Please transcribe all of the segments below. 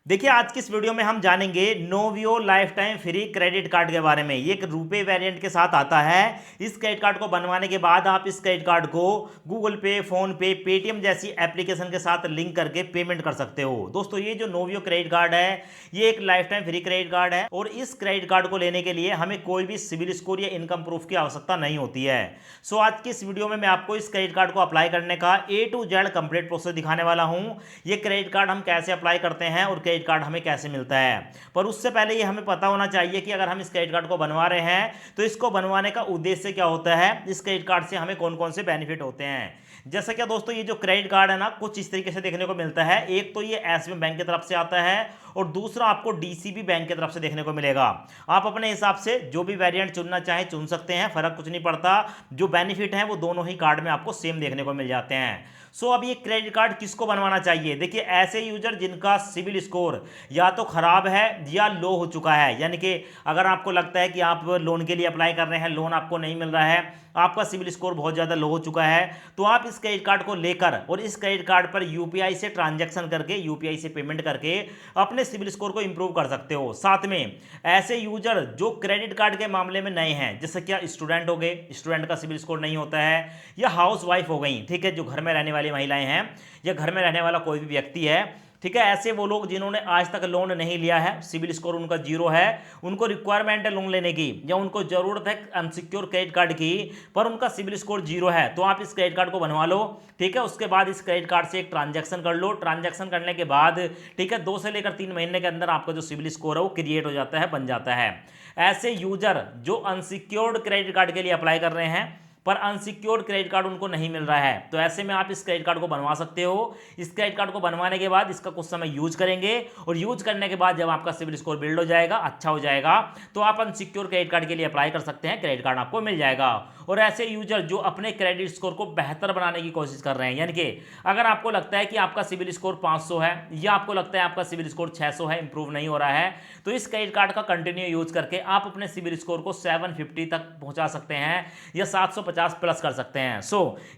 देखिए आज की इस वीडियो में हम जानेंगे Novio lifetime free credit card के बारे में। ये एक रुपए वेरिएंट के साथ आता है। इस क्रेडिट कार्ड को बनवाने के बाद आप इस क्रेडिट कार्ड को गूगल पे, फोन पे, पेटीएम जैसी एप्लीकेशन के साथ लिंक करके पेमेंट कर सकते हो। दोस्तों ये जो नोवियो क्रेडिट कार्ड है ये एक life time free credit card है और इस क्रेडिट कार्ड को लेने के लिए हमें कोई भी सिविल स्कोर या इनकम प्रूफ की आवश्यकता नहीं होती है। सो आज की इस वीडियो में मैं आपको इस क्रेडिट कार्ड को अप्लाई करने का A to Z complete process दिखाने वाला हूं। ये क्रेडिट कार्ड हम कैसे अप्लाई करते हैं और क्रेडिट कार्ड हमें कैसे मिलता है। पर उससे पहले ये हमें पता होना चाहिए कि अगर हम इस क्रेडिट कार्ड को बनवा रहे हैं तो इसको बनवाने का उद्देश्य क्या होता है, इस क्रेडिट कार्ड से हमें कौन कौन से बेनिफिट होते हैं। जैसा कि दोस्तों ये जो क्रेडिट कार्ड है ना कुछ इस तरीके से देखने को मिलता है। एक तो ये एसबीआई बैंक की तरफ से आता है और दूसरा आपको डीसीबी बैंक की तरफ से देखने को मिलेगा। आप अपने हिसाब से जो भी वेरिएंट चुनना चाहे चुन सकते हैं, फर्क कुछ नहीं पड़ता। जो बेनिफिट है वो दोनों ही कार्ड में आपको सेम देखने को मिल जाते हैं। सो अब ये क्रेडिट कार्ड किसको बनवाना चाहिए? देखिए ऐसे यूजर जिनका सिविल स्कोर या तो खराब है या लो हो चुका है, यानी कि अगर आपको लगता है कि आप लोन के लिए अप्लाई कर रहे हैं, लोन आपको नहीं मिल रहा है, आपका सिविल स्कोर बहुत ज़्यादा लो हो चुका है, तो आप इस क्रेडिट कार्ड को लेकर और इस क्रेडिट कार्ड पर यूपीआई से ट्रांजैक्शन करके, यूपीआई से पेमेंट करके अपने सिविल स्कोर को इंप्रूव कर सकते हो। साथ में ऐसे यूजर जो क्रेडिट कार्ड के मामले में नए हैं, जैसे क्या स्टूडेंट हो गए, स्टूडेंट का सिविल स्कोर नहीं होता है, या हाउस वाइफ हो गई, ठीक है, जो घर में रहने वाली महिलाएं हैं या घर में रहने वाला कोई भी व्यक्ति है, ठीक है, ऐसे वो लोग जिन्होंने आज तक लोन नहीं लिया है, सिविल स्कोर उनका जीरो है, उनको रिक्वायरमेंट है लोन लेने की या उनको जरूरत है अनसिक्योर क्रेडिट कार्ड की, पर उनका सिविल स्कोर जीरो है, तो आप इस क्रेडिट कार्ड को बनवा लो। ठीक है, उसके बाद इस क्रेडिट कार्ड से एक ट्रांजैक्शन कर लो। ट्रांजैक्शन करने के बाद ठीक है 2 से लेकर 3 महीने के अंदर आपका जो सिविल स्कोर है वो क्रिएट हो जाता है, बन जाता है। ऐसे यूजर जो अनसिक्योर्ड क्रेडिट कार्ड के लिए अप्लाई कर रहे हैं पर अनसिक्योर्ड क्रेडिट कार्ड उनको नहीं मिल रहा है, तो ऐसे में आप इस क्रेडिट कार्ड को बनवा सकते हो। इस क्रेडिट कार्ड को बनवाने के बाद इसका कुछ समय यूज करेंगे और यूज करने के बाद जब आपका सिविल स्कोर बिल्ड हो जाएगा, अच्छा हो जाएगा, तो आप अनसिक्योर क्रेडिट कार्ड के लिए अप्लाई कर सकते हैं, क्रेडिट कार्ड आपको मिल जाएगा। और ऐसे यूजर जो अपने क्रेडिट स्कोर को बेहतर बनाने की कोशिश कर रहे हैं, यानी कि अगर आपको लगता है कि आपका सिविल स्कोर 500 है या आपको लगता है आपका सिविल स्कोर 600 है, इंप्रूव नहीं हो रहा है, तो इस क्रेडिट कार्ड का कंटिन्यू यूज करके आप अपने सिविल स्कोर को 750 तक पहुंचा सकते हैं या 750 प्लस कर सकते हैं।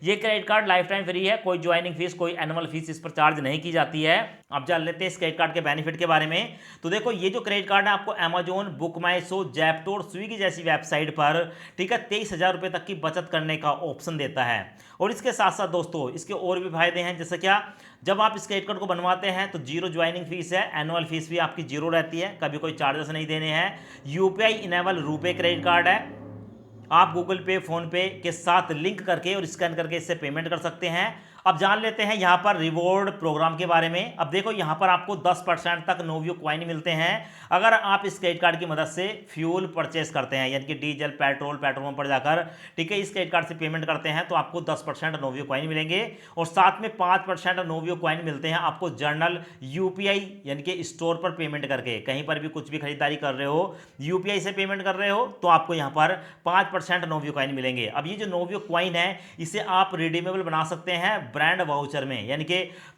ये credit card life time free है, कोई ज्वाइनिंग फीस, कोई एनुअल फीस इस पर चार्ज नहीं की जाती है। अब जान लेते हैं इस क्रेडिट कार्ड के बेनिफिट के बारे में। तो देखो ये जो क्रेडिट कार्ड है आपको अमेजोन, बुक माई शो, जेप्टो और स्विगी जैसी वेबसाइट पर ठीक है 23,000 रुपए तक की बचत करने का ऑप्शन देता है। और इसके साथ साथ दोस्तों इसके और भी फायदे हैं, जैसे क्या, जब आप इस क्रेडिट कार्ड को बनवाते हैं तो जीरो ज्वाइनिंग फीस है, एनुअल फीस भी आपकी जीरो रहती है, कभी कोई चार्जेस नहीं देने हैं। UPI enable RuPay credit card है, आप गूगल पे, फोन पे के साथ लिंक करके और स्कैन करके इससे पेमेंट कर सकते हैं। अब जान लेते हैं यहाँ पर रिवॉर्ड प्रोग्राम के बारे में। अब देखो यहाँ पर आपको 10% तक नोवियो कॉइन मिलते हैं अगर आप इस क्रेडिट कार्ड की मदद से फ्यूल परचेस करते हैं, यानी कि डीजल, पेट्रोल पंप पर जाकर ठीक है इस क्रेडिट कार्ड से पेमेंट करते हैं तो आपको 10% नोवियो कॉइन मिलेंगे। और साथ में 5% नोवियो कॉइन मिलते हैं आपको जर्नल यूपीआई यानी कि स्टोर पर पेमेंट करके, कहीं पर भी कुछ भी खरीदारी कर रहे हो, यूपीआई से पेमेंट कर रहे हो, तो आपको यहाँ पर 5% नोवियो कॉइन मिलेंगे। अब ये जो नोवियो कॉइन है इसे आप रिडीमेबल बना सकते हैं ब्रांड वाउचर में, यानी कि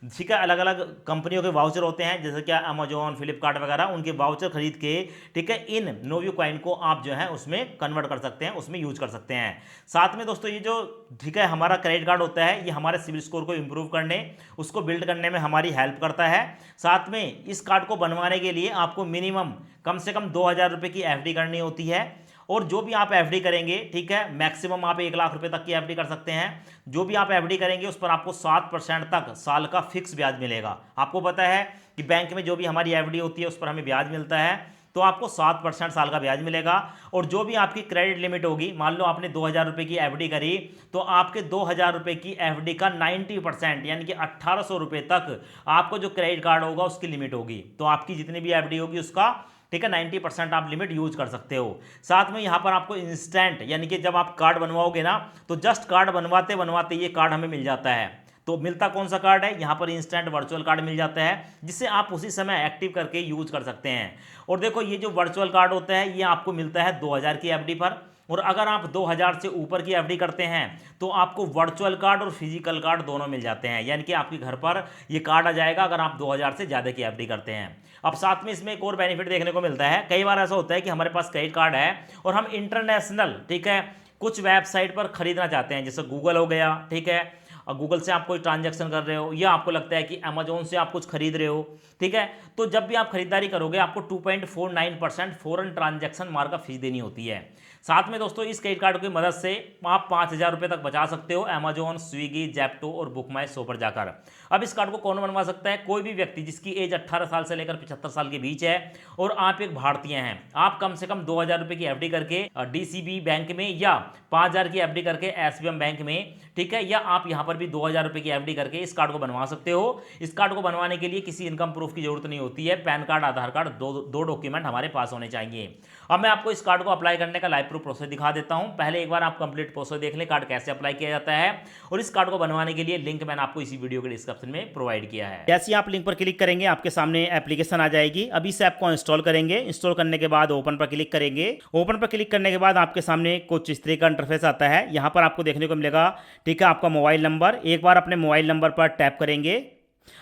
ठीक है अलग अलग कंपनियों के वाउचर होते हैं, जैसे कि अमेजोन, फ्लिपकार्ट वगैरह, उनके वाउचर खरीद के ठीक है इन नोवियो कॉइन को आप जो है उसमें कन्वर्ट कर सकते हैं, उसमें यूज कर सकते हैं। साथ में दोस्तों ये जो ठीक है हमारा क्रेडिट कार्ड होता है ये हमारे सिविल स्कोर को इंप्रूव करने, उसको बिल्ड करने में हमारी हेल्प करता है। साथ में इस कार्ड को बनवाने के लिए आपको मिनिमम कम से कम 2,000 रुपये की एफडी करनी होती है। और जो भी आप एफडी करेंगे ठीक है मैक्सिमम आप 1 लाख रुपए तक की एफडी कर सकते हैं। जो भी आप एफडी करेंगे उस पर आपको 7% तक साल का फिक्स ब्याज मिलेगा। आपको पता है कि बैंक में जो भी हमारी एफडी होती है उस पर हमें ब्याज मिलता है, तो आपको 7% साल का ब्याज मिलेगा। और जो भी आपकी क्रेडिट लिमिट होगी, मान लो आपने 2,000 रुपये की एफडी करी, तो आपके 2,000 रुपये की एफडी का 90% यानी कि 1,800 रुपये तक आपको जो क्रेडिट कार्ड होगा उसकी लिमिट होगी। तो आपकी जितनी भी एफडी होगी उसका ठीक है 90% आप लिमिट यूज कर सकते हो। साथ में यहाँ पर आपको इंस्टेंट यानी कि जब आप कार्ड बनवाओगे ना तो जस्ट कार्ड बनवाते बनवाते ये कार्ड हमें मिल जाता है। तो मिलता कौन सा कार्ड है, यहाँ पर इंस्टेंट वर्चुअल कार्ड मिल जाता है जिसे आप उसी समय एक्टिव करके यूज कर सकते हैं। और देखो ये जो वर्चुअल कार्ड होता है ये आपको मिलता है 2,000 की एफडी पर, और अगर आप 2,000 से ऊपर की एफडी करते हैं तो आपको वर्चुअल कार्ड और फिजिकल कार्ड दोनों मिल जाते हैं, यानी कि आपके घर पर ये कार्ड आ जाएगा अगर आप 2,000 से ज़्यादा की एफडी करते हैं। अब साथ में इसमें एक और बेनिफिट देखने को मिलता है, कई बार ऐसा होता है कि हमारे पास क्रेडिट कार्ड है और हम इंटरनेशनल ठीक है कुछ वेबसाइट पर खरीदना चाहते हैं, जैसे गूगल हो गया ठीक है, गूगल से आप कोई ट्रांजैक्शन कर रहे हो, या आपको लगता है कि अमेजोन से आप कुछ खरीद रहे हो, ठीक है, तो जब भी आप खरीदारी करोगे आपको 2.49% फॉरेन ट्रांजैक्शन मार्क का फीस देनी होती है। साथ में दोस्तों इस क्रेडिट कार्ड की मदद से आप 5,000 रुपये तक बचा सकते हो अमेजोन, स्विगी, जेप्टो और बुक माई शो पर जाकर। अब इस कार्ड को कौन बनवा सकता है? कोई भी व्यक्ति जिसकी एज 18 साल से लेकर 75 साल के बीच है और आप एक भारतीय हैं। आप कम से कम 2,000 रुपये की एफडी करके डीसीबी बैंक में, या 5,000 की एफडी करके एसबीएम बैंक में, ठीक है, या आप यहां पर भी 2,000 रुपये की एफडी करके इस कार्ड को बनवा सकते हो। इस कार्ड को बनवाने के लिए किसी इनकम प्रूफ की जरूरत नहीं होती है। पैन कार्ड, आधार कार्ड, दो डॉक्यूमेंट हमारे पास होने चाहिए। अब मैं आपको इस कार्ड को अप्लाई करने का लाइव प्रूफ प्रोसेस दिखा देता हूं। पहले एक बार आप कंप्लीट प्रोसेस देख लें, कार्ड कैसे अप्लाई किया जाता है, और इस कार्ड को बनवाने के लिए लिंक मैंने आपको इसी वीडियो के डिस्क्रिप्शन में प्रोवाइड किया है। जैसे आप लिंक पर क्लिक करेंगे आपके सामने एप्लीकेशन आ जाएगी। अभी इस ऐप को इंस्टॉल करेंगे। इंस्टॉल करने के बाद ओपन पर क्लिक करेंगे। ओपन पर क्लिक करने के बाद आपके सामने कुछ इस तरह का इंटरफेस आता है। यहां पर आपको देखने को मिलेगा, ठीक है, आपका मोबाइल नंबर। एक बार अपने मोबाइल नंबर पर टैप करेंगे।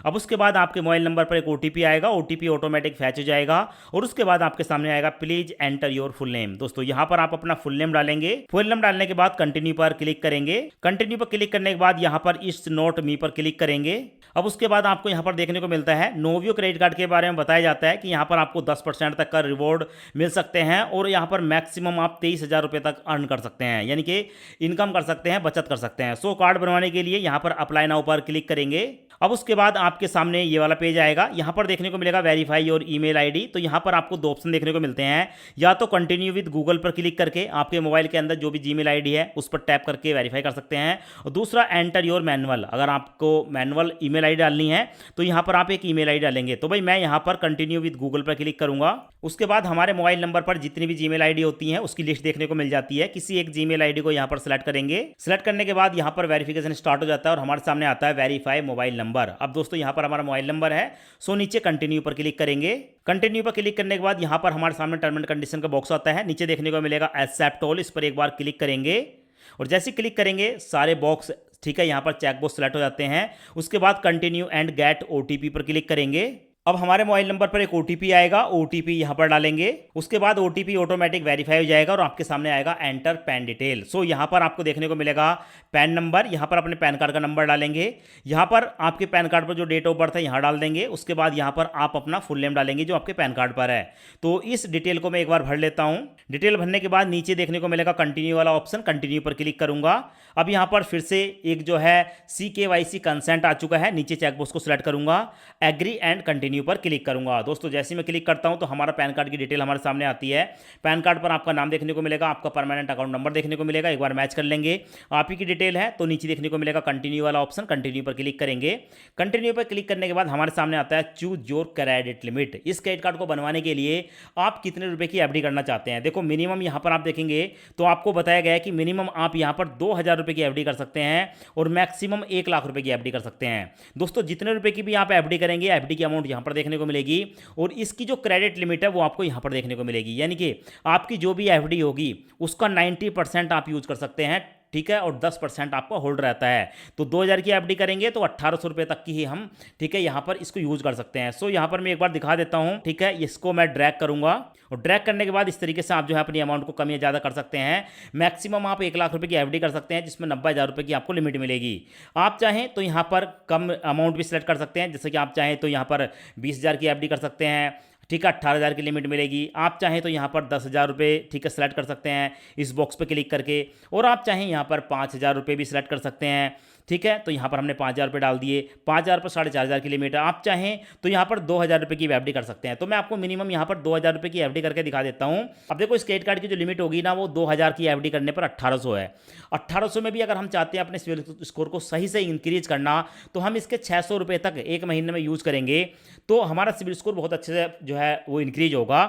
अब उसके बाद आपके मोबाइल नंबर पर एक ओटीपी आएगा। ओटीपी ऑटोमेटिक फैच हो जाएगा और उसके बाद आपके सामने आएगा please enter your full name. दोस्तों यहां पर आप अपना फुल नेम डालेंगे। फुल नेम डालने के बाद कंटिन्यू पर क्लिक करेंगे। कंटिन्यू पर क्लिक करने के बाद यहां पर इस नोट मी पर क्लिक करेंगे। अब उसके बाद आपको यहां पर देखने को मिलता है नोवियो क्रेडिट कार्ड के बारे में बताया जाता है कि यहां पर आपको 10% तक का रिवॉर्ड मिल सकते हैं और यहां पर मैक्सिमम आप 23,000 रुपये तक अर्न कर सकते हैं, यानी कि इनकम कर सकते हैं, बचत कर सकते हैं। सो कार्ड बनवाने के लिए यहां पर अप्लाई नाउ पर क्लिक करेंगे। अब उसके बाद आपके सामने ये वाला पेज आएगा। यहां पर देखने को मिलेगा वेरीफाई योर ईमेल आईडी। तो यहां पर आपको दो ऑप्शन देखने को मिलते हैं, या तो कंटिन्यू विद गूगल पर क्लिक करके आपके मोबाइल के अंदर जो भी जीमेल आईडी है उस पर टैप करके वेरीफाई कर सकते हैं, और दूसरा एंटर योर मैनुअल। अगर आपको मैनुअल ईमेल आईडी डालनी है तो यहां पर आप एक ईमेल आईडी डालेंगे। तो भाई मैं यहां पर कंटिन्यू विद गूगल पर क्लिक करूंगा। उसके बाद हमारे मोबाइल नंबर पर जितनी भी जीमेल आईडी होती है उसकी लिस्ट देखने को मिल जाती है। किसी एक जीमेल आईडी को यहां पर सिलेक्ट करेंगे। सिलेक्ट करने के बाद यहां पर वेरिफिकेशन स्टार्ट हो जाता है और हमारे सामने आता है वेरीफाई मोबाइल नंबर। अब दोस्तों यहां पर हमारा मोबाइल नंबर है, सो नीचे कंटिन्यू पर क्लिक करेंगे। कंटिन्यू पर क्लिक करने के बाद यहां पर हमारे सामने टर्म एंड कंडीशन का बॉक्स आता है। नीचे देखने को मिलेगा एक्सेप्ट ऑल, इस पर एक बार क्लिक करेंगे और जैसे क्लिक करेंगे सारे बॉक्स, ठीक है, यहां पर चेक बॉक्स सेलेक्ट हो जाते हैं। उसके बाद कंटिन्यू एंड गेट ओटीपी पर क्लिक करेंगे। अब हमारे मोबाइल नंबर पर एक ओटीपी आएगा, ओटीपी यहां पर डालेंगे। उसके बाद ओटीपी ऑटोमेटिक वेरीफाई हो जाएगा और आपके सामने आएगा एंटर पैन डिटेल। सो यहां पर आपको देखने को मिलेगा पैन नंबर। यहां पर अपने पैन कार्ड का नंबर डालेंगे। यहां पर आपके पैन कार्ड पर जो डेट ऑफ बर्थ है यहां डाल देंगे। उसके बाद यहां पर आप अपना फुल नेम डालेंगे जो आपके पैन कार्ड पर है। तो इस डिटेल को मैं एक बार भर लेता हूं। डिटेल भरने के बाद नीचे देखने को मिलेगा कंटिन्यू वाला ऑप्शन, कंटिन्यू पर क्लिक करूंगा। अब यहां पर फिर से एक जो है CKYC कंसेंट आ चुका है। नीचे चेकबॉक्स को सिलेक्ट करूंगा, एग्री एंड कंटिन्यू पर क्लिक करूंगा। दोस्तों जैसे मैं क्लिक करता हूं तो हमारा पैन कार्ड की डिटेल हमारे सामने आती है। पैन कार्ड पर आपका नाम देखने को मिलेगा, आपका परमानेंट अकाउंट नंबर देखने को मिलेगा। एक बार मैच कर लेंगे, आप ही की डिटेल है। तो नीचे देखने को मिलेगा कंटिन्यू वाला ऑप्शन, कंटिन्यू पर क्लिक करेंगे। कंटिन्यू पर क्लिक करने के बाद हमारे सामने आता है चूज योर क्रेडिट लिमिट। इस क्रेडिट कार्ड को बनवाने के लिए आप कितने रुपए की एफडी करना चाहते हैं। देखो मिनिमम यहां पर आप देखेंगे तो आपको बताया गया है कि मिनिमम आप यहां पर 2,000 रुपए की एफडी कर सकते हैं और मैक्सिमम 1 लाख रुपए की एफडी कर सकते हैं। दोस्तों जितने रुपए की भी आप एफडी करेंगे, एफडी की अमाउंट यहां पर देखने को मिलेगी और इसकी जो क्रेडिट लिमिट है वो आपको यहां पर देखने को मिलेगी। यानी कि आपकी जो भी एफडी होगी उसका 90% आप यूज कर सकते हैं, ठीक है, और 10% आपका होल्ड रहता है। तो 2,000 की एफडी करेंगे तो 1,800 रुपये तक की ही हम, ठीक है, यहाँ पर इसको यूज कर सकते हैं। सो यहाँ पर मैं एक बार दिखा देता हूँ, ठीक है, इसको मैं ड्रैग करूंगा और ड्रैग करने के बाद इस तरीके से आप जो है अपनी अमाउंट को कम या ज़्यादा कर सकते हैं। मैक्सिमम आप 1 लाख रुपये की एफडी कर सकते हैं जिसमें 90,000 रुपये की आपको लिमिट मिलेगी। आप चाहें तो यहाँ पर कम अमाउंट भी सिलेक्ट कर सकते हैं, जैसे कि आप चाहें तो यहाँ पर 20,000 की एफडी कर सकते हैं, ठीक है, 18,000 की लिमिट मिलेगी। आप चाहें तो यहाँ पर 10,000 रुपये, ठीक है, सेलेक्ट कर सकते हैं इस बॉक्स पे क्लिक करके, और आप चाहें यहाँ पर 5,000 रुपये भी सिलेक्ट कर सकते हैं, ठीक है। तो यहाँ पर हमने 5,000 रुपये डाल दिए। 5,000 पर 4,500 की लिमिट है। आप चाहें तो यहाँ पर 2,000 रुपये की एफडी कर सकते हैं। तो मैं आपको मिनिमम यहाँ पर 2,000 रुपये की एफडी करके दिखा देता हूँ। अब देखो इस क्रेडिट कार्ड की जो लिमिट होगी ना वो 2,000 की एफडी करने पर 1,800 है। 1,800 में भी अगर हम चाहते हैं अपने सिविल स्कोर को सही से इंक्रीज करना तो हम इसके 600 रुपये तक एक महीने में यूज़ करेंगे तो हमारा सिविल स्कोर बहुत अच्छे से जो है वो इंक्रीज होगा।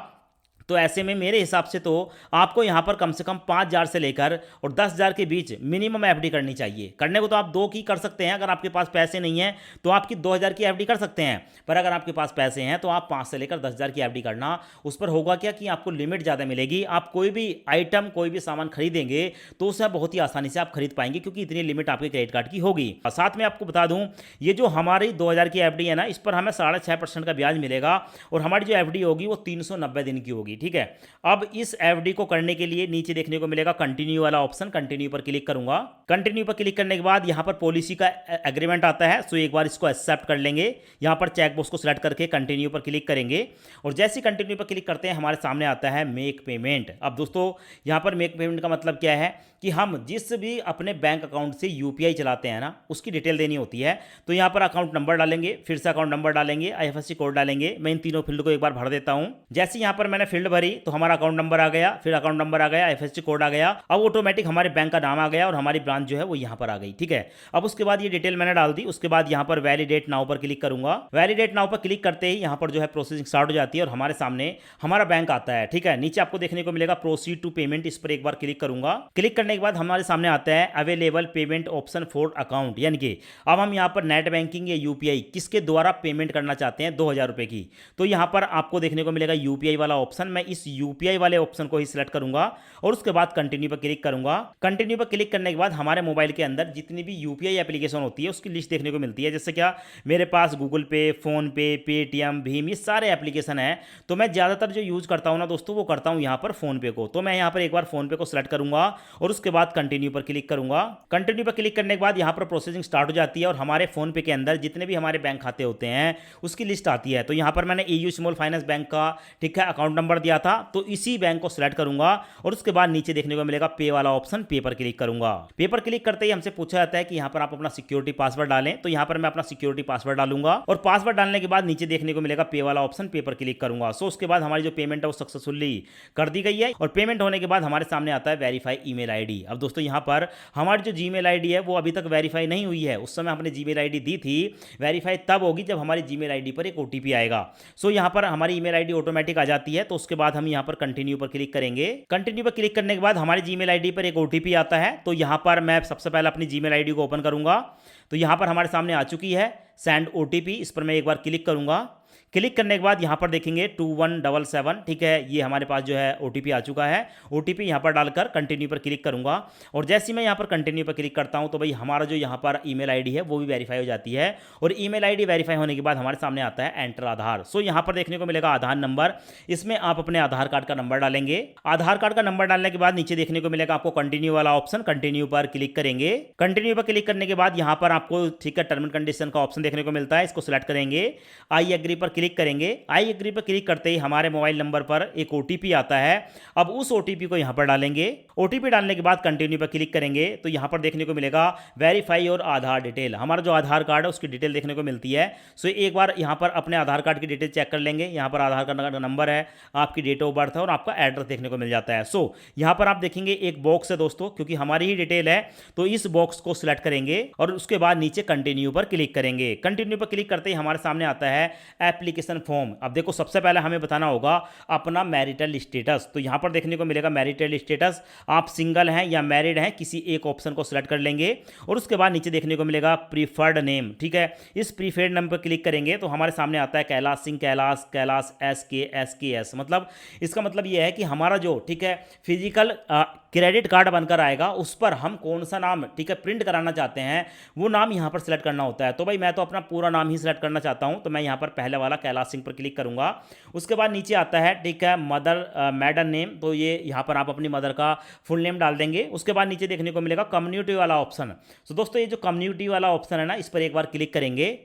तो ऐसे में मेरे हिसाब से तो आपको यहाँ पर कम से कम 5,000 से लेकर और 10,000 के बीच मिनिमम एफडी करनी चाहिए। करने को तो आप 2 की कर सकते हैं, अगर आपके पास पैसे नहीं है तो आपकी 2,000 की एफडी कर सकते हैं, पर अगर आपके पास पैसे हैं तो आप 5 से लेकर 10,000 की एफडी करना। उस पर होगा क्या कि आपको लिमिट ज़्यादा मिलेगी। आप कोई भी आइटम, कोई भी सामान खरीदेंगे तो उसे बहुत ही आसानी से आप खरीद पाएंगे क्योंकि इतनी लिमिट आपके क्रेडिट कार्ड की होगी। और साथ में आपको बता दूं ये जो हमारी 2,000 की एफडी है ना, इस पर हमें 6.5% का ब्याज मिलेगा और हमारी जो एफडी होगी वो 390 दिन की होगी, ठीक है। अब इस एफडी को करने के लिए नीचे देखने को मिलेगा कंटिन्यू वाला ऑप्शन, कंटिन्यू पर क्लिक करूंगा। कंटिन्यू पर क्लिक करने के बाद यहाँ पर पॉलिसी का एग्रीमेंट आता है, सो एक बार इसको एक्सेप्ट कर लेंगे। यहाँ पर चेकबॉक्स को सिलेक्ट करके कंटिन्यू पर क्लिक करेंगे और जैसे ही कंटिन्यू पर क्लिक करते हैं हमारे सामने आता है मेक पेमेंट। अब दोस्तों यहाँ पर मेक पेमेंट का मतलब क्या है कि हम जिस भी अपने बैंक अकाउंट से यूपीआई चलाते हैं ना, उसकी डिटेल देनी होती है। तो यहाँ पर अकाउंट नंबर डालेंगे, फिर से अकाउंट नंबर डालेंगे, आईएफएससी कोड डालेंगे। मैं इन तीनों फील्ड को एक बार भर देता हूँ। जैसे यहाँ पर मैंने फील्ड भरी तो हमारा अकाउंट नंबर आ गया, फिर अकाउंट नंबर आ गया, आईएफएससी कोड आ गया। अब ऑटोमेटिक हमारे बैंक का नाम आ गया और हमारी ब्रांच जो है वो यहाँ पर आ गई, ठीक है। अब उसके बाद ये डिटेल मैंने डाल दी। उसके बाद यहाँ पर वैलिडेट नाउ पर क्लिक करूंगा। वैलिडेट नाउ पर क्लिक करते ही यहाँ पर जो है प्रोसेसिंग स्टार्ट हो जाती है और हमारे सामने हमारा बैंक आता है, ठीक है। नीचे आपको देखने को मिलेगा प्रोसीड टू पेमेंट, इस पर एक बार क्लिक करूंगा। क्लिक करने के बाद हमारे सामने आता है available payment option for account, यानी कि अब हम यहाँ पर नेट बैंकिंग या यूपीआई किसके द्वारा पेमेंट करना चाहते हैं 2000 रुपए की। तो यहाँ पर आपको देखने को मिलेगा यूपीआई वाला ऑप्शन। मैं इस यूपीआई वाले ऑप्शन को ही सिलेक्ट करूंगा और उसके बाद कंटिन्यू पर क्लिक करूंगा। कंटिन्यू पर क्लिक करने के बाद हमारे मोबाइल के अंदर जितनी भी यूपीआई एप्लीकेशन होती है उसकी लिस्ट देखने को मिलती है। जैसे क्या मेरे पास गूगल पे, फोन पे, पेटीएम, भीम, ये सारे एप्लीकेशन है। तो मैं ज़्यादातर जो यूज करता हूँ ना दोस्तों, वो करता हूँ यहाँ पर फोन पे को। तो मैं यहाँ पर एक बार फोन पे को सिलेक्ट करूंगा और उसके बाद कंटिन्यू पर क्लिक करूंगा। कंटिन्यू पर क्लिक करने के बाद यहाँ पर प्रोसेसिंग स्टार्ट हो जाती है और हमारे फोन पे के अंदर जितने भी हमारे बैंक खाते होते हैं उसकी लिस्ट आती है। तो यहाँ पर मैंने एयू स्मॉल फाइनेंस बैंक का, ठीक है, अकाउंट नंबर दिया था, तो इसी बैंक को सिलेक्ट करूंगा और उसके बाद नीचे देखने को मिलेगा पे वाला ऑप्शन, पे पर क्लिक करूंगा। पे पर क्लिक करते ही हमसे पूछा जाता है कि यहाँ पर आप अपना सिक्योरिटी पासवर्ड डालें। तो यहाँ पर मैं अपना सिक्योरिटी पासवर्ड डालूंगा और पासवर्ड डालने के बाद नीचे देखने को मिलेगा पे वाला ऑप्शन, पे पर क्लिक करूंगा। सो उसके बाद हमारी जो पेमेंट है वो सक्सेसफुली कर दी गई है और पेमेंट होने के बाद हमारे सामने आता है वेरीफाई ईमेल आईडी। अब दोस्तों यहाँ पर हमारी जो जीमेल आईडी है वो अभी तक वेरीफाई नहीं हुई है। उस समय हमने जीमेल आईडी दी थी, वेरीफाई तब होगी जब हमारी जीमेल आईडी पर एक ओटीपी आएगा। सो यहाँ पर हमारी ईमेल आईडी ऑटोमेटिक आ जाती है। तो उसके बाद हम यहाँ पर कंटिन्यू पर क्लिक करेंगे। कंटिन्यू पर क्लिक करने के बाद हमारी जीमेल आईडी पर एक ओटीपी आता है। तो यहाँ पर मैं सबसे पहले अपनी जीमेल आईडी को ओपन करूंगा। तो यहाँ पर हमारे सामने आ चुकी है सेंड ओटीपी, इस पर मैं एक बार क्लिक करूंगा। क्लिक करने के बाद यहाँ पर देखेंगे 2177, ठीक है, ये हमारे पास जो है ओटीपी आ चुका है। ओटीपी यहाँ पर डालकर कंटिन्यू पर क्लिक करूंगा और जैसे ही मैं यहाँ पर कंटिन्यू पर क्लिक करता हूँ तो भाई हमारा जो यहाँ पर ईमेल आईडी है वो भी वेरीफाई हो जाती है और ईमेल आईडी वेरीफाई होने के बाद हमारे सामने आता है एंटर आधार। सो यहाँ पर देखने को मिलेगा आधार नंबर, इसमें आप अपने आधार कार्ड का नंबर डालेंगे। आधार कार्ड का नंबर डालने के बाद नीचे देखने को मिलेगा आपको कंटिन्यू वाला ऑप्शन, कंटिन्यू पर क्लिक करेंगे। कंटिन्यू पर क्लिक करने के बाद यहाँ पर आपको, ठीक है, टर्म एंड कंडीशन का ऑप्शन देखने को मिलता है, इसको सिलेक्ट करेंगे। आई एग्री पर क्लिक करेंगे। आई एग्री पर क्लिक करते ही हमारे मोबाइल नंबर पर एक ओटीपी आता है। अब उस ओटीपी को यहां पर डालेंगे। ओटीपी डालने के बाद कंटिन्यू पर क्लिक करेंगे तो यहां पर देखने को मिलेगा वेरीफाई और आधार डिटेल। हमारा जो आधार कार्ड है उसकी डिटेल देखने को मिलती है। सो एक बार यहां पर अपने आधार कार्ड की डिटेल चेक कर लेंगे। यहां पर आधार कार्ड का नंबर है, आपकी डेट ऑफ बर्थ है और आपका एड्रेस देखने को मिल जाता है। सो यहां पर आप देखेंगे एक बॉक्स है दोस्तों, क्योंकि हमारी ही डिटेल है तो इस बॉक्स को सिलेक्ट करेंगे और उसके बाद नीचे कंटिन्यू पर क्लिक करेंगे। कंटिन्यू पर क्लिक करते ही हमारे सामने आता है एप्लीकेशन फॉर्म। अब देखो सबसे पहले हमें बताना होगा अपना मैरिटल स्टेटस। तो यहां पर देखने को मिलेगा मैरिटल स्टेटस, आप सिंगल हैं या मैरिड हैं, किसी एक ऑप्शन को सिलेक्ट कर लेंगे और उसके बाद नीचे देखने को मिलेगा प्रीफर्ड नेम, ठीक है। इस प्रीफर्ड नेम पर क्लिक करेंगे तो हमारे सामने आता है कैलाश सिंह, कैलाश, कैलाश SKS। मतलब इसका मतलब यह है कि हमारा जो, ठीक है, फिजिकल क्रेडिट कार्ड बनकर आएगा उस पर हम कौन सा नाम, ठीक है, प्रिंट कराना चाहते हैं वो नाम यहां पर सिलेक्ट करना होता है। तो भाई मैं तो अपना पूरा नाम ही सिलेक्ट करना चाहता हूं, तो मैं यहां पर पहले वाला कैलाश सिंह पर क्लिक करूंगा। उसके बाद नीचे आता है, ठीक है, मदर मैडन नेम। तो ये यहां पर आप अपनी मदर का फुल नेम डाल देंगे। उसके बाद नीचे देखने को मिलेगा कम्युनिटी वाला ऑप्शन। तो दोस्तों ये जो कम्युनिटी वाला ऑप्शन है ना, इस पर एक बार क्लिक करेंगे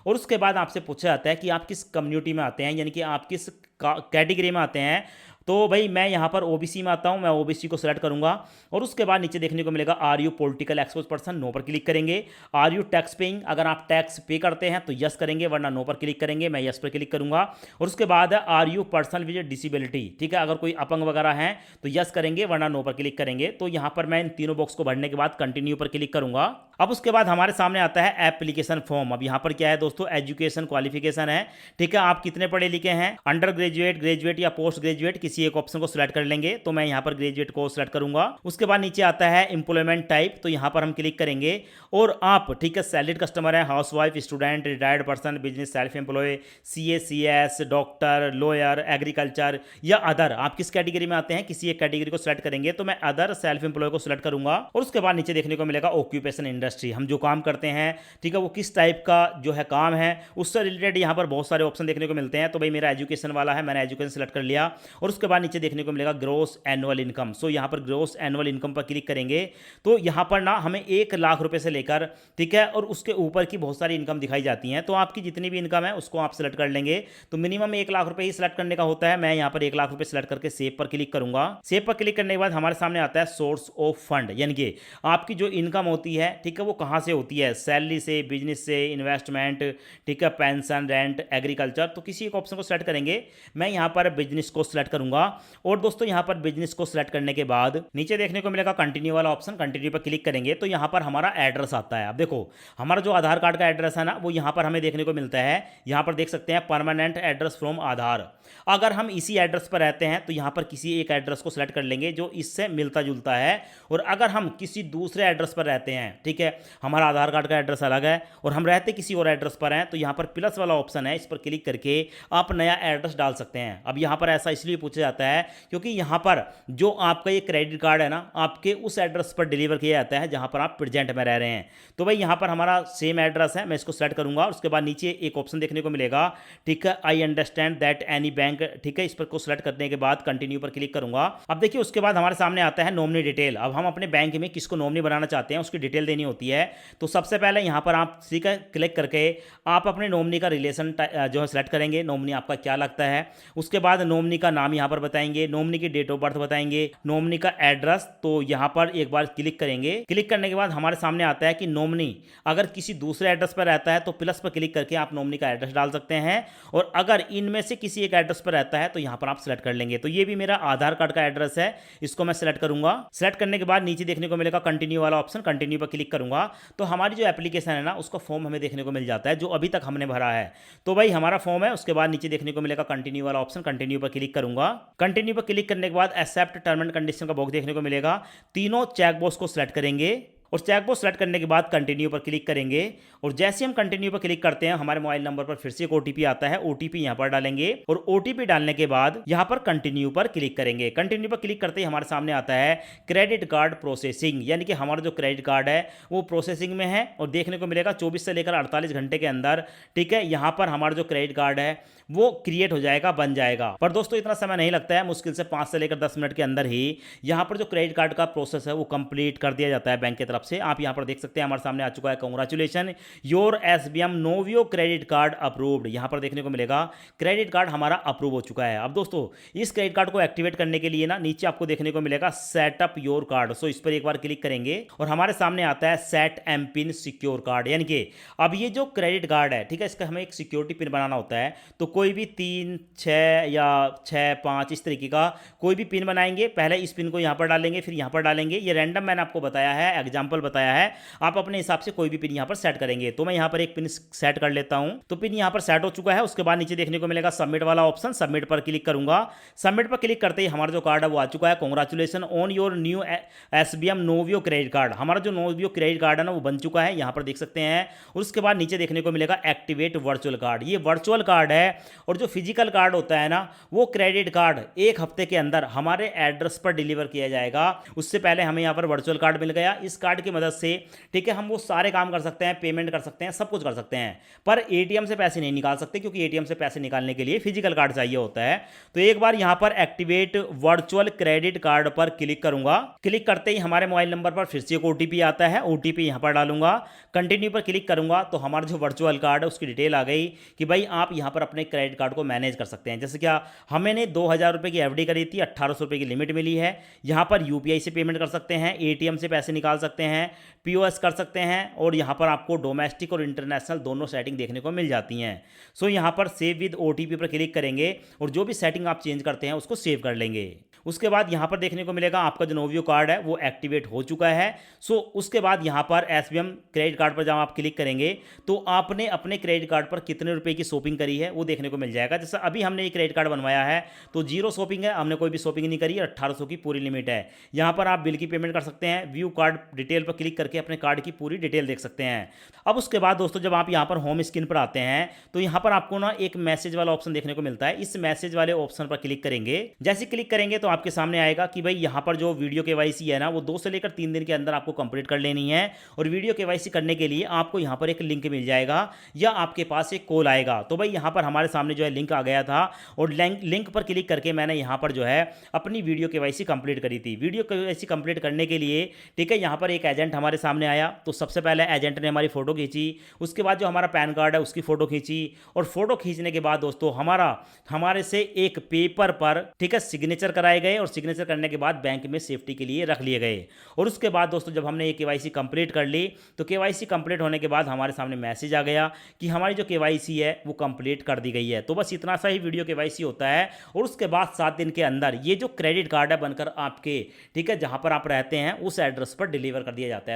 और उसके बाद आपसे पूछा जाता है कि आप किस कम्युनिटी में आते हैं, यानी कि आप किस कैटेगरी में आते हैं। तो भाई मैं यहाँ पर ओबीसी में आता हूँ, मैं ओबीसी को सिलेक्ट करूँगा और उसके बाद नीचे देखने को मिलेगा are you political exposed person, no पर क्लिक करेंगे। आर यू टैक्स पेइंग, अगर आप टैक्स पे करते हैं तो यस करेंगे, वरना नो पर क्लिक करेंगे। मैं यस पर क्लिक करूँगा और उसके बाद are you person with disability, ठीक है, अगर कोई अपंग वगैरह हैं तो यस करेंगे, वरना नो पर क्लिक करेंगे। तो यहाँ पर मैं इन तीनों बॉक्स को भरने के बाद कंटिन्यू पर क्लिक करूँगा। अब उसके बाद हमारे सामने आता है एप्लीकेशन फॉर्म। अब यहाँ पर क्या है दोस्तों, एजुकेशन क्वालिफिकेशन है, ठीक है, आप कितने पढ़े लिखे हैं, अंडर ग्रेजुएट, ग्रेजुएट या पोस्ट ग्रेजुएट, किसी एक ऑप्शन को सिलेक्ट कर लेंगे। तो मैं यहाँ पर ग्रेजुएट को सिलेक्ट करूंगा। उसके बाद नीचे आता है एम्प्लॉयमेंट टाइप, तो यहाँ पर हम क्लिक करेंगे और आप, ठीक है, सैलरीड कस्टमर है, housewife, student, retired person, business, self employ, CS, doctor, lawyer, agriculture या अदर, आप किस कैटेगरी में आते हैं, किसी एक कैटेगरी को सिलेक्ट करेंगे। तो मैं अदर सेल्फ एम्प्लॉय को सिलेक्ट करूंगा और उसके बाद नीचे देखने को मिलेगा ऑक्यूपेशन इंडस्ट्री, हम जो काम करते हैं, ठीक है, वो किस टाइप का जो है काम है, उससे रिलेटेड यहाँ पर बहुत सारे ऑप्शन देखने को मिलते हैं। तो भाई मेरा एजुकेशन वाला है, मैंने एजुकेशन सेलेक्ट कर लिया और उसके बाद नीचे देखने को मिलेगा ग्रोस एनुअल इनकम। सो यहाँ पर ग्रोस एनुअल इनकम पर क्लिक करेंगे तो यहाँ पर ना हमें 1 लाख रुपए से लेकर, ठीक है, और उसके ऊपर की बहुत सारी इनकम दिखाई जाती हैं। तो आपकी जितनी भी इनकम है उसको आप सेलेक्ट कर लेंगे। तो मिनिमम 1 लाख रुपए ही सेलेक्ट करने का होता है। मैं यहाँ पर 1 लाख रुपए सेलेक्ट करके सेव पर क्लिक करूंगा। सेव पर क्लिक करने के बाद हमारे सामने आता है सोर्स ऑफ फंड, यानी कि आपकी जो इनकम होती है, ठीक है, वो कहाँ से होती है, सैलरी से, बिजनेस से, इन्वेस्टमेंट, ठीक है, पेंशन, रेंट, एग्रीकल्चर। तो किसी एक ऑप्शन को सेलेक्ट करेंगे। मैं यहाँ पर बिजनेस को सेलेक्ट करूंगा और दोस्तों यहाँ पर बिजनेस को सेलेक्ट करने के बाद नीचे देखने को मिलेगा कंटिन्यू वाला ऑप्शन। कंटिन्यू पर क्लिक करेंगे तो यहाँ पर हमारा एड्रेस आता है। अब देखो हमारा जो आधार कार्ड का एड्रेस है ना, वो यहाँ पर हमें देखने को मिलता है। यहाँ पर देख सकते हैं परमानेंट एड्रेस फ्रॉम आधार। अगर हम इसी एड्रेस पर रहते हैं तो यहाँ पर किसी एक एड्रेस को सेलेक्ट कर लेंगे जो इससे मिलता जुलता है। और अगर हम किसी दूसरे एड्रेस पर रहते हैं, ठीक है, हमारा आधार कार्ड का एड्रेस अलग है और हम रहते किसी और एड्रेस पर हैं, तो यहाँ पर प्लस वाला ऑप्शन है, इस पर क्लिक करके आप नया एड्रेस डाल सकते हैं। अब यहाँ पर ऐसा इसलिए पूछा जाता है क्योंकि यहाँ पर जो आपका ये क्रेडिट कार्ड है ना, आपके उस एड्रेस पर डिलीवर किया जाता है जहाँ पर आप प्रेजेंट में रह रहे हैं। तो भाई यहाँ पर हमारा सेम एड्रेस है, मैं इसको सेलेक्ट करूंगा। उसके बाद नीचे एक ऑप्शन देखने को मिलेगा, ठीक है, I understand that any bank, ठीक है, इस पर को सेलेक्ट करने के बाद कंटिन्यू पर क्लिक करूंगा। अब देखिए उसके बाद हमारे सामने आता है नॉमिनी डिटेल। अब हम अपने बैंक में किसको नॉमिनी बनाना चाहते हैं उसकी डिटेल देनी होती है। तो सबसे पहले यहाँ पर आप ठीक है क्लिक करके आप अपने नॉमिनी का रिलेशन जो है सेलेक्ट करेंगे, नॉमिनी आपका क्या लगता है। उसके बाद नॉमिनी का नाम यहाँ पर बताएंगे, नॉमिनी की डेट ऑफ बर्थ बताएंगे, नॉमिनी का एड्रेस। तो यहाँ पर एक बार क्लिक करेंगे। क्लिक करने के बाद हमारे सामने आता है कि नॉमिनी अगर किसी दूसरे एड्रेस पर रहता है तो प्लस पर क्लिक करके आप नॉमिनी का एड्रेस डाल सकते हैं, और अगर इनमें से किसी एक एड्रेस पर रहता है तो यहाँ पर आप सेलेक्ट कर लेंगे। तो ये भी मेरा आधार कार्ड का एड्रेस है, इसको मैं सेलेक्ट करूंगा। सेलेक्ट करने के बाद नीचे देखने को मिलेगा कंटिन्यू वाला ऑप्शन, कंटिन्यू पर क्लिक करूंगा तो हमारी जो एप्लीकेशन है ना उसका फॉर्म हमें देखने को मिल जाता है जो अभी तक हमने भरा है। तो भाई हमारा फॉर्म है। उसके बाद नीचे देखने को मिलेगा कंटिन्यू वाला ऑप्शन, कंटिन्यू पर क्लिक करूंगा। कंटिन्यू पर क्लिक करने के बाद एक्सेप्ट टर्म एंड कंडीशन का बॉक्स देखने को मिलेगा। तीनों चेक बॉक्स को सिलेक्ट करेंगे और चेक बॉक्स सेलेक्ट करने के बाद कंटिन्यू पर क्लिक करेंगे। और जैसे हम कंटिन्यू पर क्लिक करते हैं हमारे मोबाइल नंबर पर फिर से एक ओटीपी आता है, ओटीपी यहां पर डालेंगे और ओटीपी डालने के बाद यहां पर कंटिन्यू पर क्लिक करेंगे। कंटिन्यू पर क्लिक करते ही हमारे सामने आता है क्रेडिट कार्ड प्रोसेसिंग, यानी कि हमारा जो क्रेडिट कार्ड है वो प्रोसेसिंग में है और देखने को मिलेगा 24 से लेकर 48 घंटे के अंदर, ठीक है, यहां पर हमारा जो क्रेडिट कार्ड है वो क्रिएट हो जाएगा, बन जाएगा। पर दोस्तों इतना समय नहीं लगता है, मुश्किल से 5 से लेकर 10 मिनट के अंदर ही यहां पर जो क्रेडिट कार्ड का प्रोसेस है वो कंप्लीट कर दिया जाता है बैंक की तरफ से। आप यहां पर देख सकते हैं हमारे सामने आ चुका है, congratulation your SBM Novio credit card approved. यहां पर देखने को मिलेगा क्रेडिट कार्ड हमारा अप्रूव हो चुका है। अब दोस्तों इस क्रेडिट कार्ड को एक्टिवेट करने के लिए ना नीचे आपको देखने को मिलेगा सेटअप योर कार्ड। सो इस पर एक बार क्लिक करेंगे और हमारे सामने आता है set M PIN secure card, यानी कि अब ये जो क्रेडिट कार्ड है, ठीक है, इसका हमें एक सिक्योरिटी पिन बनाना होता है। तो कोई भी 3, 6 या 6, 5 इस तरीके का कोई भी पिन बनाएंगे। पहले इस पिन को यहां पर डालेंगे, फिर यहां पर डालेंगे। ये रैंडम मैंने आपको बताया है, एग्जांपल बताया है, आप अपने हिसाब से कोई भी पिन यहां पर सेट करेंगे। तो मैं यहां पर एक पिन सेट कर लेता हूं। तो पिन यहां पर सेट हो चुका है। उसके बाद नीचे देखने को मिलेगा सबमिट वाला ऑप्शन, सबमिट पर क्लिक करूंगा। सबमिट पर क्लिक करते ही हमारा जो कार्ड है वो आ चुका है। Congratulation on your new SBM Novio credit card. हमारा जो नोवियो क्रेडिट कार्ड है ना वो बन चुका है, यहां पर देख सकते हैं। और उसके बाद नीचे देखने को मिलेगा एक्टिवेट वर्चुअल कार्ड। ये वर्चुअल कार्ड है और जो फिजिकल कार्ड होता है ना वो क्रेडिट कार्ड 1 हफ्ते के अंदर हमारे एड्रेस पर डिलीवर किया जाएगा। उससे पहले हमें यहां पर वर्चुअल कार्ड मिल गया। इस कार्ड की मदद से, ठीक है, हम वो सारे काम कर सकते हैं, पेमेंट कर सकते हैं, सब कुछ कर सकते हैं, पर एटीएम से पैसे नहीं निकाल सकते क्योंकि एटीएम से पैसे निकालने के लिए फिजिकल कार्ड चाहिए होता है। तो एक बार यहां पर एक्टिवेट वर्चुअल क्रेडिट कार्ड पर क्लिक करूंगा। क्लिक करते ही हमारे मोबाइल नंबर पर फिर से एक ओटीपी आता है, ओटीपी यहां पर डालूंगा। कंटिन्यू पर क्लिक करूंगा तो हमारा जो वर्चुअल कार्ड है उसकी डिटेल आ गई कि भाई आप यहां पर अपने क्रेडिट कार्ड को मैनेज कर सकते हैं। जैसे क्या हमने 2000 रुपए की एफडी करी थी, 1800 रुपए की लिमिट मिली है। यहां पर यूपीआई से पेमेंट कर सकते हैं, एटीएम से पैसे निकाल सकते हैं, पीओएस कर सकते हैं और यहां पर आपको डोमेस्टिक और इंटरनेशनल दोनों सेटिंग देखने को मिल जाती हैं। सो यहां पर सेव विद ओटीपी पर क्लिक करेंगे और जो भी सेटिंग आप चेंज करते हैं उसको सेव कर लेंगे। उसके बाद यहां पर देखने को मिलेगा आपका जो नोवियो कार्ड है वो एक्टिवेट हो चुका है। सो उसके बाद यहां पर एसबीएम क्रेडिट कार्ड पर जब आप क्लिक करेंगे तो आपने अपने क्रेडिट कार्ड पर कितने रुपए की शॉपिंग करी है वो देखने को मिल जाएगा। जैसे अभी हमने ये क्रेडिट कार्ड बनवाया है तो 0 शॉपिंग है, हमने कोई भी शॉपिंग नहीं करी, 1800 की पूरी लिमिट है। यहां पर आप बिल की पेमेंट कर सकते हैं, व्यू कार्ड डिटेल पर क्लिक करके अपने कार्ड की पूरी डिटेल देख सकते हैं। अब उसके बाद दोस्तों जब आप यहां पर होम स्क्रीन पर आते हैं तो यहां पर आपको ना एक मैसेज वाला ऑप्शन देखने को मिलता है। इस मैसेज वाले ऑप्शन पर क्लिक करेंगे। जैसे क्लिक करेंगे तो आपके सामने आएगा कि भाई यहाँ पर जो वीडियो केवाईसी है ना वो 2 से लेकर 3 दिन के अंदर आपको कंप्लीट कर लेनी है। और वीडियो केवाईसी करने के लिए आपको यहाँ पर एक लिंक मिल जाएगा या आपके पास एक कॉल आएगा। तो भाई यहाँ पर हमारे सामने जो है लिंक आ गया था और लिंक पर क्लिक करके मैंने यहाँ पर जो है अपनी वीडियो केवाईसी कंप्लीट करी थी। वीडियो केवाईसी कंप्लीट करने के लिए ठीक है यहाँ पर एक एजेंट हमारे सामने आया। तो सबसे पहले एजेंट ने हमारी फ़ोटो खींची, उसके बाद जो हमारा पैन कार्ड है उसकी फ़ोटो खींची और फोटो खींचने के बाद दोस्तों हमारे से एक पेपर पर ठीक है सिग्नेचर कराए गए और सिग्नेचर करने के बाद बैंक में सेफ्टी के लिए रख लिए गए। और उसके बाद दोस्तों जब हमने ये केवाईसी कंप्लीट कर ली तो केवाईसी कंप्लीट होने के बाद हमारे सामने मैसेज आ गया कि हमारी जो केवाईसी है वो कंप्लीट कर दी गई है। तो बस इतना सा ही वीडियो केवाईसी होता है और उसके बाद 7 दिन के अंदर ये जो क्रेडिट कार्ड है बनकर आपके ठीक है जहां पर आप रहते हैं उस एड्रेस पर डिलीवर कर दिया जाता है।